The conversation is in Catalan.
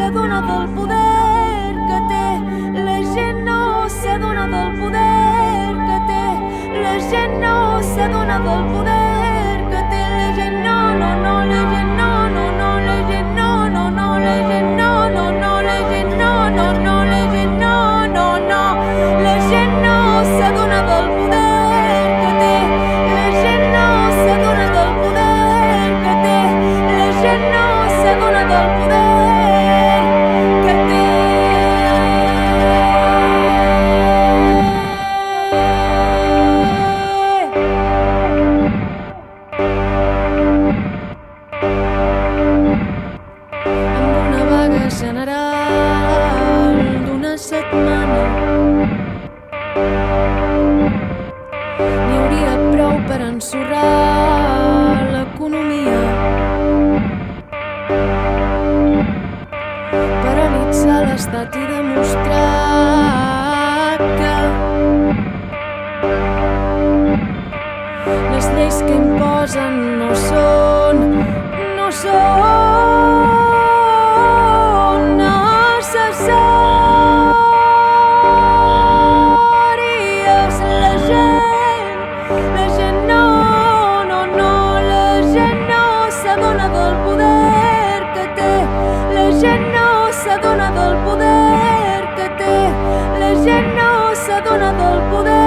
s'adona del poder que té, la gent no s'adona del poder que té, la gent no s'adona del poder que té, la gent no, no, no, la gent no, no, no, la gent no, no, no, la gent no, no, no, la gent no, no, no, la gent no, no, no, la gent no s'adona del poder que té, la gent no s'adona del poder que té, la gent no s'adona del poder que té. Amb una vaga general d'una setmana n'hi hauria prou per ensorrar l'economia, paralitzar l'estat i demostrar que les lleis que imposen no són necessàries. La gent no, no, no, la gent no s'adona del poder que té, la gent no s'adona del poder que té, la gent no s'adona del poder